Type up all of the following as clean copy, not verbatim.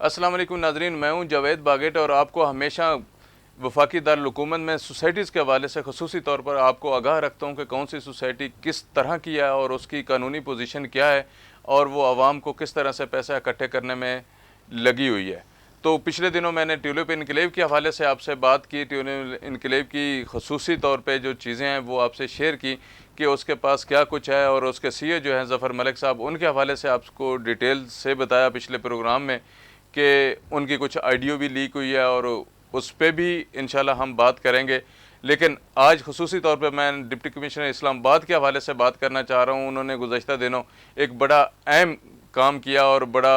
अस्सलाम वालेकुम नाज़रीन, मैं हूं जावेद बागेट और आपको हमेशा वफाकी दारुल हुकूमत में सोसाइटीज़ के हवाले से खसूसी तौर पर आपको आगाह रखता हूं कि कौन सी सोसाइटी किस तरह की है और उसकी कानूनी पोजीशन क्या है और वो आवाम को किस तरह से पैसा इकट्ठे करने में लगी हुई है। तो पिछले दिनों मैंने ट्यूलिप इनकलेव के हवाले से आपसे बात की, ट्यूलिप इनकलेव की खसूसी तौर पे जो चीज़ें हैं वो आपसे शेयर की कि उसके पास क्या कुछ है, और उसके सीईओ जो हैं ज़फ़र मलिक साहब, उनके हवाले से आपको डिटेल से बताया पिछले प्रोग्राम में कि उनकी कुछ ऑडियो भी लीक हुई है और उस पर भी इंशाल्लाह हम बात करेंगे। लेकिन आज खुसूसी तौर पर मैं डिप्टी कमिश्नर इस्लामाबाद के हवाले से बात करना चाह रहा हूँ। उन्होंने गुज़श्ता दिनों एक बड़ा अहम काम किया और बड़ा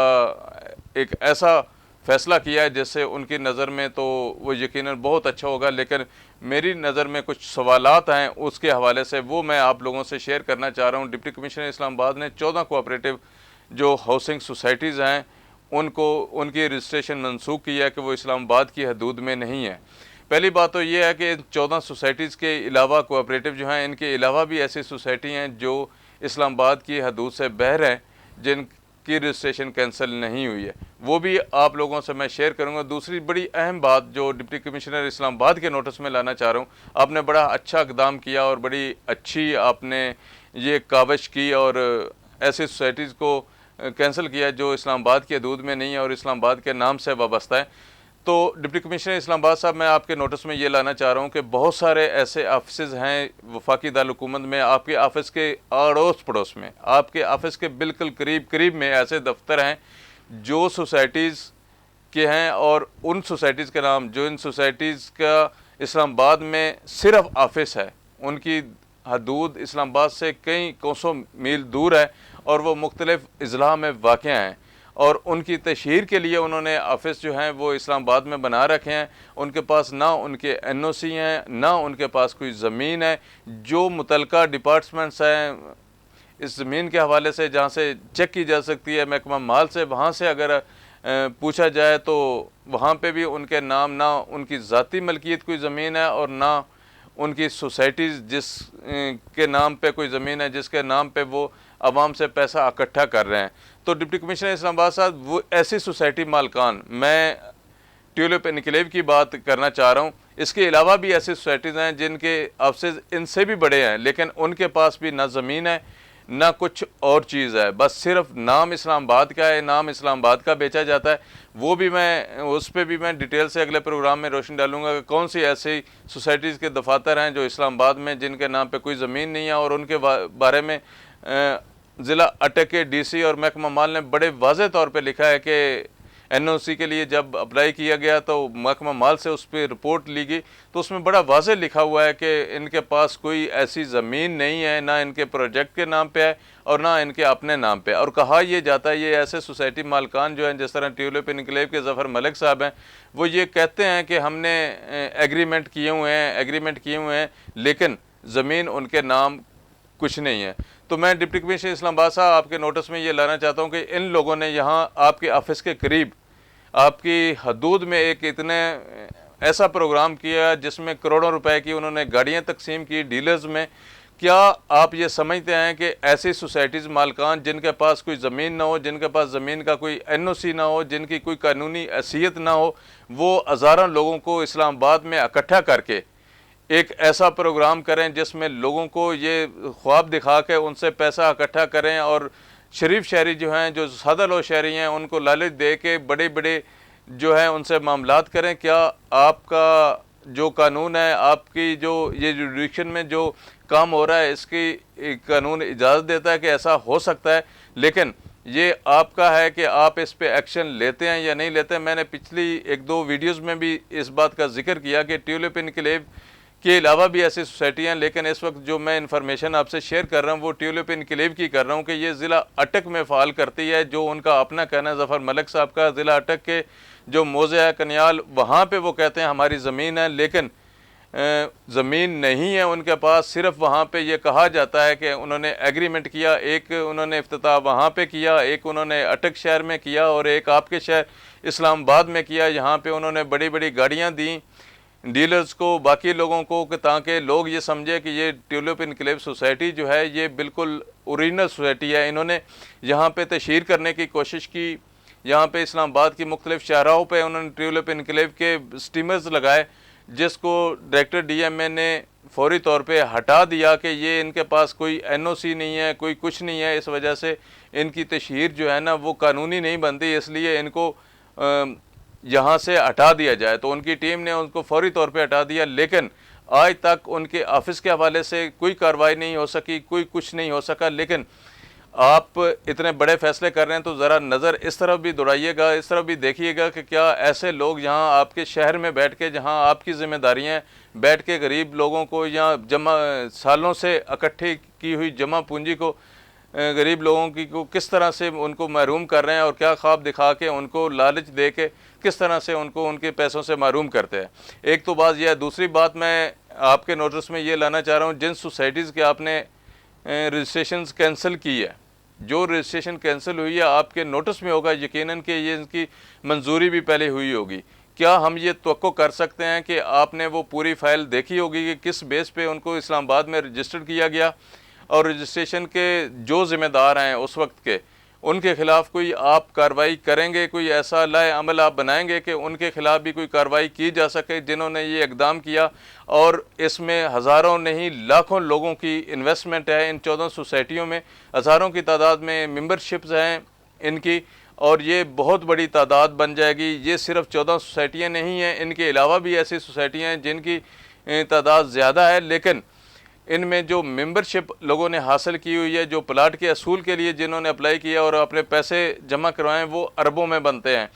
एक ऐसा फ़ैसला किया है जिससे उनकी नज़र में तो वो यकीनन बहुत अच्छा होगा, लेकिन मेरी नज़र में कुछ सवालात हैं उसके हवाले से, वो मैं आप लोगों से शेयर करना चाह रहा हूँ। डिप्टी कमिश्नर इस्लामाबाद ने 14 कोऑपरेटिव जो हाउसिंग सोसाइटीज़ हैं उनको उनकी रजिस्ट्रेशन मनसूख की है कि वो इस्लामाबाद की हदूद में नहीं है। पहली बात तो ये है कि 14 सोसाइटीज़ के अलावा कोऑपरेटिव जो हैं, इनके अलावा भी ऐसी सोसाइटी हैं जो इस्लामाबाद की हदूद से बाहर हैं जिनकी रजिस्ट्रेशन कैंसिल नहीं हुई है, वो भी आप लोगों से मैं शेयर करूँगा। दूसरी बड़ी अहम बात जो डिप्टी कमिश्नर इस्लामाबाद के नोटिस में लाना चाह रहा हूँ, आपने बड़ा अच्छा इक़दाम किया और बड़ी अच्छी आपने ये काविश की और ऐसी सोसाइटीज़ को कैंसिल किया जो इस्लामाबाद के हदूद में नहीं है और इस्लामाबाद के नाम से वाबस्ता है। तो डिप्टी कमिश्नर इस्लामाबाद साहब, मैं आपके नोटिस में ये लाना चाह रहा हूँ कि बहुत सारे ऐसे ऑफिस हैं वफाकी दारुल हुकूमत में, आपके ऑफिस के अड़ोस पड़ोस में, आपके ऑफिस के बिल्कुल करीब करीब में ऐसे दफ्तर हैं जो सोसाइटीज़ के हैं, और उन सोसाइटीज़ के नाम जो इन सोसाइटीज़ का इस्लामाबाद में सिर्फ ऑफिस है, उनकी हदूद इस्लामाबाद से कई कोसों मील दूर है और वो मुख्तलिफ़ अज़ला में वाक़या हैं, और उनकी तशहीर के लिए उन्होंने ऑफिस जो हैं वो इस्लामाबाद में बना रखे हैं। उनके पास ना उनके एनओसी हैं, ना उनके पास कोई ज़मीन है। जो मुतलका डिपार्टमेंट्स हैं इस ज़मीन के हवाले से जहाँ से चेक की जा सकती है महकमा माल से, वहाँ से अगर पूछा जाए तो वहाँ पे भी उनके नाम, ना उनकी ज़ाती मलकियत कोई ज़मीन है और ना उनकी सोसाइटीज़ जिस के नाम पे कोई ज़मीन है जिसके नाम पे वो आवाम से पैसा इकट्ठा कर रहे हैं। तो डिप्टी कमिश्नर इस्लामाबाद साहब, वो ऐसी सोसाइटी मालकान, मैं ट्यूलिप इनकलेव की बात करना चाह रहा हूँ, इसके अलावा भी ऐसी सोसाइटीज़ हैं जिनके ऑफिस इनसे भी बड़े हैं, लेकिन उनके पास भी ना ज़मीन है ना कुछ और चीज़ है, बस सिर्फ नाम इस्लामाबाद का है, नाम इस्लामाबाद का बेचा जाता है। वो भी मैं उस पर भी मैं डिटेल से अगले प्रोग्राम में रोशनी डालूंगा कि कौन सी ऐसी सोसाइटीज़ के दफातर हैं जो इस्लामाबाद में जिनके नाम पे कोई ज़मीन नहीं है, और उनके बारे में ज़िला अटक के डीसी और महकमा माल ने बड़े वाज़ेह तौर पे लिखा है कि एनओसी के लिए जब अप्लाई किया गया तो महकमा माल से उस पर रिपोर्ट ली गई, तो उसमें बड़ा वाज़ेह लिखा हुआ है कि इनके पास कोई ऐसी ज़मीन नहीं है, ना इनके प्रोजेक्ट के नाम पे है और ना इनके अपने नाम पे। और कहा यह जाता है, ये ऐसे सोसाइटी मालकान जो हैं जिस तरह ट्यूलिप इनकलेव के ज़फ़र मलिक साहब हैं, वो ये कहते हैं कि हमने एग्रीमेंट किए हुए हैं लेकिन ज़मीन उनके नाम कुछ नहीं है। तो मैं डिप्टी कमिश्नर इस्लामाबाद साहब आपके नोटिस में ये लाना चाहता हूँ कि इन लोगों ने यहाँ आपके ऑफिस के करीब आपकी हदूद में एक इतने ऐसा प्रोग्राम किया जिसमें करोड़ों रुपए की उन्होंने गाड़ियाँ तकसीम की डीलर्स में। क्या आप ये समझते हैं कि ऐसी सोसाइटीज़ मालकान जिनके पास कोई ज़मीन ना हो, जिनके पास ज़मीन का कोई एनओसी ना हो, जिनकी कोई कानूनी हैसियत ना हो, वो हज़ारों लोगों को इस्लामाबाद में इकट्ठा करके एक ऐसा प्रोग्राम करें जिसमें लोगों को ये ख्वाब दिखा के उनसे पैसा इकट्ठा करें, और शरीफ शहरी जो हैं, जो सादा लो शहरी हैं, उनको लालच दे के बड़े बड़े जो हैं उनसे मामलात करें? क्या आपका जो कानून है, आपकी जो ये जुडिक्शन में जो काम हो रहा है, इसकी कानून इजाज़त देता है कि ऐसा हो सकता है? लेकिन ये आपका है कि आप इस पे एक्शन लेते हैं या नहीं लेते हैं। मैंने पिछली एक दो वीडियोज़ में भी इस बात का जिक्र किया कि ट्यूलिप इनकलेव के अलावा भी ऐसी सोसाइटियाँ, लेकिन इस वक्त जो मैं इन्फॉर्मेशन आपसे शेयर कर रहा हूँ वो ट्यूलिप इनकलेव की कर रहा हूँ कि ये ज़िला अटक में फ़ाल करती है। जो उनका अपना कहना है ज़फ़र मलिक साहब का, ज़िला अटक के जो मौज़े है कन्याल, वहाँ पे वो कहते हैं हमारी ज़मीन है, लेकिन ज़मीन नहीं है उनके पास। सिर्फ वहाँ पे ये कहा जाता है कि उन्होंने एग्रीमेंट किया, एक उन्होंने इफ्तिताह वहाँ पे किया, एक उन्होंने अटक शहर में किया और एक आपके शहर इस्लामाबाद में किया। यहाँ पे उन्होंने बड़ी बड़ी गाड़ियाँ दी डीलर्स को, बाकी लोगों को, कि ताकि लोग ये समझे कि ये ट्यूलिप इनकलेव सोसाइटी जो है ये बिल्कुल ओरिजिनल सोसाइटी है। इन्होंने यहाँ पे तशहीर करने की कोशिश की यहाँ पे इस्लामाबाद की मुख्तलिफ शाहराहों पे उन्होंने ट्यूलिप इनकलेव के स्टीमर्स लगाए, जिसको डायरेक्टर DMA ने फौरी तौर पे हटा दिया कि ये इनके पास कोई NOC नहीं है, कोई कुछ नहीं है, इस वजह से इनकी तशहीर जो है ना वो कानूनी नहीं बनती, इसलिए इनको यहाँ से हटा दिया जाए। तो उनकी टीम ने उनको फौरी तौर पे हटा दिया, लेकिन आज तक उनके ऑफिस के हवाले से कोई कार्रवाई नहीं हो सकी, कोई कुछ नहीं हो सका। लेकिन आप इतने बड़े फैसले कर रहे हैं तो ज़रा नज़र इस तरफ भी दौड़ाइएगा, इस तरफ भी देखिएगा कि क्या ऐसे लोग यहाँ आपके शहर में बैठ के, जहाँ आपकी ज़िम्मेदारियाँ बैठ के गरीब लोगों को या जमा सालों से इकट्ठी की हुई जमा पूंजी को गरीब लोगों की को किस तरह से उनको महरूम कर रहे हैं और क्या ख्वाब दिखा के उनको लालच दे के किस तरह से उनको उनके पैसों से महरूम करते हैं। एक तो बात यह है। दूसरी बात मैं आपके नोटिस में ये लाना चाह रहा हूँ, जिन सोसाइटीज़ के आपने रजिस्ट्रेशन कैंसिल की है, जो रजिस्ट्रेशन कैंसिल हुई है आपके नोटिस में होगा यकीनन कि ये इनकी मंजूरी भी पहले हुई होगी। क्या हम ये तवक्को कर सकते हैं कि आपने वो पूरी फ़ाइल देखी होगी कि किस बेस पे उनको इस्लामाबाद में रजिस्टर्ड किया गया और रजिस्ट्रेशन के जो ज़िम्मेदार हैं उस वक्त के, उनके ख़िलाफ़ कोई आप कार्रवाई करेंगे, कोई ऐसा लाए अमल आप बनाएंगे कि उनके ख़िलाफ़ भी कोई कार्रवाई की जा सके जिन्होंने ये इक़दाम किया। और इसमें हज़ारों नहीं लाखों लोगों की इन्वेस्टमेंट है इन 14 सोसाइटियों में, हज़ारों की तादाद में मेंबरशिप्स हैं इनकी, और ये बहुत बड़ी तादाद बन जाएगी। ये सिर्फ 14 सोसाइटियाँ नहीं हैं, इनके अलावा भी ऐसी सोसाइटियाँ हैं जिनकी तादाद ज़्यादा है, लेकिन इनमें जो मेंबरशिप लोगों ने हासिल की हुई है, जो प्लाट के असूल के लिए जिन्होंने अप्लाई किया और अपने पैसे जमा करवाएं, वो अरबों में बनते हैं।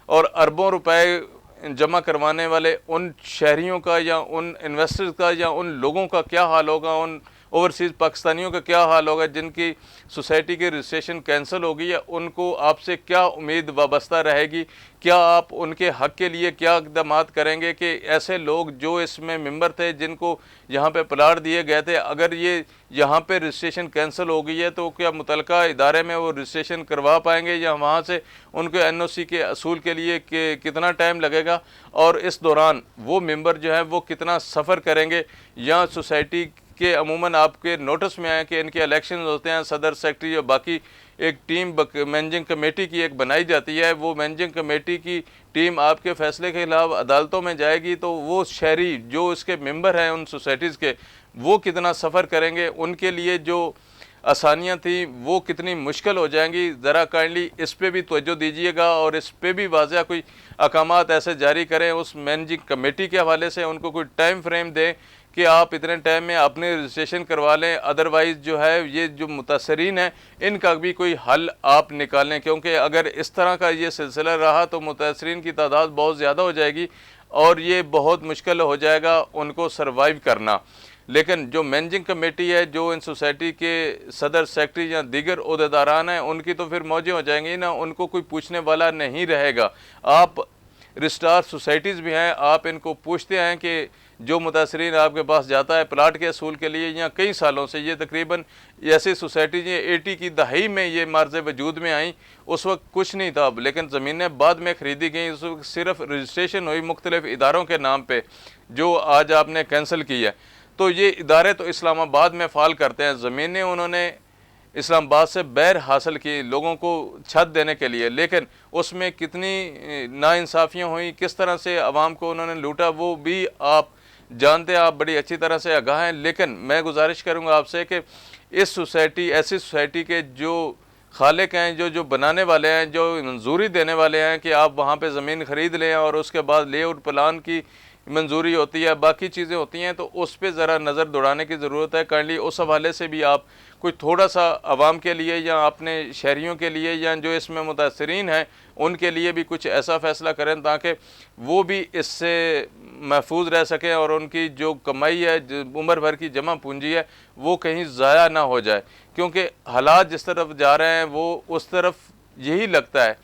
और अरबों रुपए जमा करवाने वाले उन शहरियों का या उन इन्वेस्टर्स का या उन लोगों का क्या हाल होगा, उन ओवरसीज़ पाकिस्तानियों का क्या हाल होगा जिनकी सोसाइटी की रजिस्ट्रेशन कैंसिल होगी, या उनको आपसे क्या उम्मीद वाबस्ता रहेगी। क्या आप उनके हक़ के लिए क्या इक़दाम करेंगे कि ऐसे लोग जो इसमें मेंबर थे, जिनको यहाँ पे प्लाट दिए गए थे, अगर ये यहाँ पे रजिस्ट्रेशन कैंसिल हो गई है तो क्या मुतलका इदारे में वो रजिस्ट्रेशन करवा पाएंगे, या वहाँ से उनके NOC के असूल के लिए कितना टाइम लगेगा, और इस दौरान वो मेंबर जो है वो कितना सफ़र करेंगे। या सोसाइटी के अमूमन आपके नोटिस में आए कि इनके इलेक्शन होते हैं, सदर सेक्रेटरी और बाकी एक टीम मैनेजिंग कमेटी की एक बनाई जाती है, वो मैनेजिंग कमेटी की टीम आपके फ़ैसले के खिलाफ अदालतों में जाएगी, तो वो शहरी जो इसके मेंबर हैं उन सोसाइटीज़ के, वो कितना सफ़र करेंगे, उनके लिए जो आसानियाँ थी वो कितनी मुश्किल हो जाएंगी। ज़रा काइंडली इस पे भी तवज्जो दीजिएगा और इस पे भी वाज़ह कोई अहकामात ऐसे जारी करें उस मैनेजिंग कमेटी के हवाले से, उनको कोई टाइम फ्रेम दें कि आप इतने टाइम में अपने रजिस्ट्रेशन करवा लें, अदरवाइज़ जो है ये जो मुतासरीन हैं इनका भी कोई हल आप निकालें, क्योंकि अगर इस तरह का ये सिलसिला रहा तो मुतासरीन की तादाद बहुत ज़्यादा हो जाएगी और ये बहुत मुश्किल हो जाएगा उनको सर्वाइव करना। लेकिन जो मैनेजिंग कमेटी है, जो इन सोसाइटी के सदर सेक्रेटरी या दीगर ओहदेदारान हैं, उनकी तो फिर मौजें हो जाएंगी ना, उनको कोई पूछने वाला नहीं रहेगा। आप रजिस्ट्रार सोसाइटीज़ भी हैं, आप इनको पूछते हैं कि जो मुतासरीन आपके पास जाता है प्लाट के असूल के लिए, या कई सालों से ये तकरीबन ऐसी सोसाइटीज़ 80 की दहाई में ये मार्ज़ वजूद में आई, उस वक्त कुछ नहीं था, लेकिन ज़मीनें बाद में ख़रीदी गई, उस वक्त सिर्फ रजिस्ट्रेशन हुई मुख्तलिफ़ इदारों के नाम पर जो आज आपने कैंसिल की है। तो ये इदारे तो इस्लामाबाद में फ़ाल करते हैं, ज़मीनें उन्होंने इस्लामाबाद से बैर हासिल की लोगों को छत देने के लिए, लेकिन उसमें कितनी नाइंसाफ़ियाँ हुई, किस तरह से आवाम को उन्होंने लूटा, वो भी आप जानते हैं, आप बड़ी अच्छी तरह से आगाह हैं। लेकिन मैं गुजारिश करूँगा आपसे कि इस सोसाइटी, ऐसी सोसाइटी के जो खालिक हैं, जो बनाने वाले हैं, जो मंजूरी देने वाले हैं कि आप वहाँ पे ज़मीन ख़रीद लें और उसके बाद लेआउट प्लान की मंजूरी होती है, बाकी चीज़ें होती हैं, तो उस पर ज़रा नज़र दौड़ाने की ज़रूरत है। काइंडली उस हवाले से भी आप कोई थोड़ा सा आवाम के लिए या अपने शहरियों के लिए या जो इसमें मुतासरीन हैं उनके लिए भी कुछ ऐसा फ़ैसला करें ताकि वो भी इससे महफूज रह सकें और उनकी जो कमाई है, जो उम्र भर की जमा पूंजी है, वो कहीं ज़ाया ना हो जाए। क्योंकि हालात जिस तरफ जा रहे हैं वो उस तरफ यही लगता है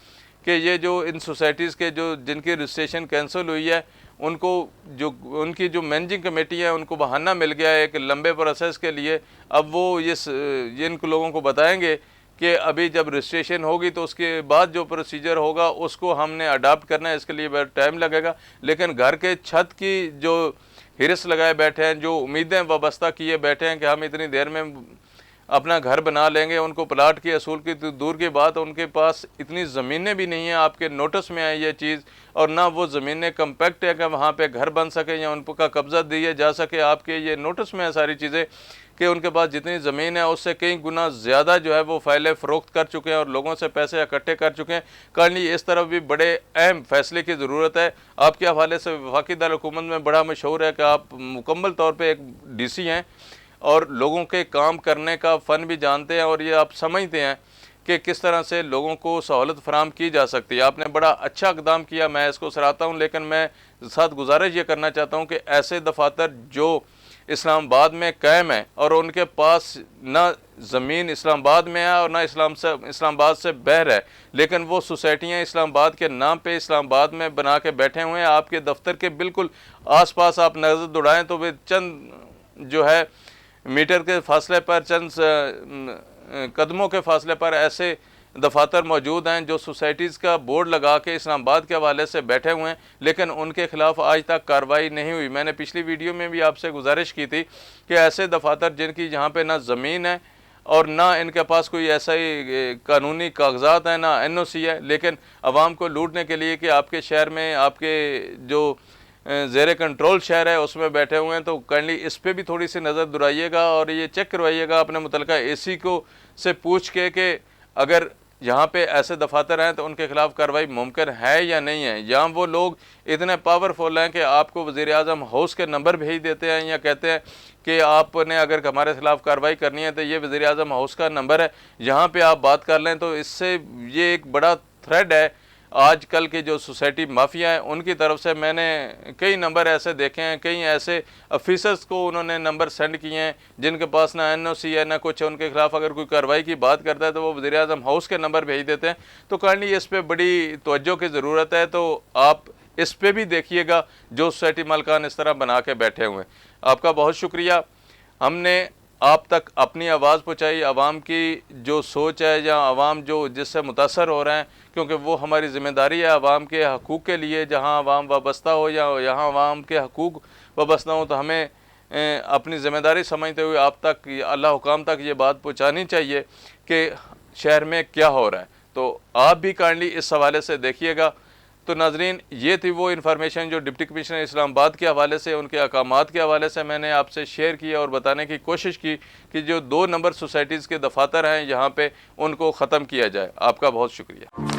कि ये जो इन सोसाइटीज़ के जो जिनकी रजिस्ट्रेशन कैंसिल हुई है, उनको जो उनकी जो मैनेजिंग कमेटी है उनको बहाना मिल गया है एक लंबे प्रोसेस के लिए। अब वो ये इन लोगों को बताएंगे कि अभी जब रजिस्ट्रेशन होगी तो उसके बाद जो प्रोसीजर होगा उसको हमने अडाप्ट करना है, इसके लिए बहुत टाइम लगेगा। लेकिन घर के छत की जो हिरस लगाए बैठे हैं, जो उम्मीदें वाबस्ता किए बैठे हैं कि हम इतनी देर में अपना घर बना लेंगे, उनको प्लाट की असूल की तो दूर की बात, उनके पास इतनी ज़मीनें भी नहीं हैं, आपके नोटिस में आई ये चीज़, और ना वो ज़मीनें कम्पैक्ट है कि वहाँ पे घर बन सके या उनका कब्ज़ा दिया जा सके। आपके ये नोटिस में है सारी चीज़ें कि उनके पास जितनी ज़मीन है उससे कई गुना ज़्यादा जो है वो फ़ाइलें फ़रोख्त कर चुके हैं और लोगों से पैसे इकट्ठे कर चुके हैं। काइंडली इस तरफ भी बड़े अहम फ़ैसले की ज़रूरत है। आपके हवाले से वफाकी दारुल-हुकूमत में बड़ा मशहूर है कि आप मुकम्मल तौर पर एक DC हैं और लोगों के काम करने का फ़न भी जानते हैं, और ये आप समझते हैं कि किस तरह से लोगों को सहूलत फराम की जा सकती है। आपने बड़ा अच्छा इक़दाम किया, मैं इसको सराहता हूँ, लेकिन मैं साथ गुजारिश ये करना चाहता हूँ कि ऐसे दफातर जो इस्लामाबाद में कायम है और उनके पास ना ज़मीन इस्लामाबाद में है और ना इस्लामाबाद से बाहर है, लेकिन वो सोसाइटियाँ इस्लामाबाद के नाम पे इस्लामाबाद में बना के बैठे हुए हैं। आपके दफ्तर के बिल्कुल आसपास आप नज़र दौड़ाएं तो वे चंद जो है मीटर के फासले पर, चंद कदमों के फासले पर ऐसे दफातर मौजूद हैं जो सोसाइटीज़ का बोर्ड लगा के इस्लामाबाद के हवाले से बैठे हुए हैं, लेकिन उनके ख़िलाफ़ आज तक कार्रवाई नहीं हुई। मैंने पिछली वीडियो में भी आपसे गुजारिश की थी कि ऐसे दफातर जिनकी जहाँ पे ना ज़मीन है और ना इनके पास कोई ऐसा ही कानूनी कागजात हैं, ना NOC है, लेकिन आवाम को लूटने के लिए कि आपके शहर में आपके जो ज़ेरे कंट्रोल शहर है उसमें बैठे हुए हैं, तो काइंडली इस पर भी थोड़ी सी नज़र दुराइएगा और ये चेक करवाइएगा अपने मुतल्लिका AC को से पूछ के कि अगर यहाँ पे ऐसे दफातर हैं तो उनके ख़िलाफ़ कार्रवाई मुमकिन है या नहीं है। यहाँ वो लोग इतने पावरफुल हैं कि आपको वज़ीर-ए-आज़म हाउस के नंबर भेज देते हैं या कहते हैं कि आपने अगर हमारे ख़िलाफ़ कार्रवाई करनी है तो ये वज़ीर-ए-आज़म हाउस का नंबर है, यहाँ पे आप बात कर लें। तो इससे ये एक बड़ा थ्रेड है आजकल के जो सोसाइटी माफिया हैं उनकी तरफ से। मैंने कई नंबर ऐसे देखे हैं, कई ऐसे ऑफिसर्स को उन्होंने नंबर सेंड किए हैं जिनके पास ना NOC है ना कुछ है, उनके खिलाफ अगर कोई कार्रवाई की बात करता है तो वो वज़ीर-ए-आज़म हाउस के नंबर भेज देते हैं। तो काइंडली इस पर बड़ी तवज्जो की ज़रूरत है, तो आप इस पर भी देखिएगा जो सोसाइटी मालकान इस तरह बना के बैठे हुए हैं। आपका बहुत शुक्रिया, हमने आप तक अपनी आवाज़ पहुँचाई। आवाम की जो सोच है या आवाम जो जिससे मुतासर हो रहे हैं, क्योंकि वो हमारी ज़िम्मेदारी है आवाम के हकूक़ के लिए, जहाँ आवाम वाबस्ता हो या यहाँ आवाम के हकूक़ वाबस्ता हो, तो हमें अपनी ज़िम्मेदारी समझते हुए आप तक, अल्लाह हुकाम तक ये बात पहुँचानी चाहिए कि शहर में क्या हो रहा है। तो आप भी काइंडली इस हवाले से देखिएगा। तो नाज़रीन, ये थी वो इन्फॉर्मेशन जो डिप्टी कमिश्नर इस्लामाबाद के हवाले से, उनके अहकामात के हवाले से मैंने आपसे शेयर किया और बताने की कोशिश की कि जो 2 नंबर सोसाइटीज़ के दफातर हैं यहाँ पे उनको ख़त्म किया जाए। आपका बहुत शुक्रिया।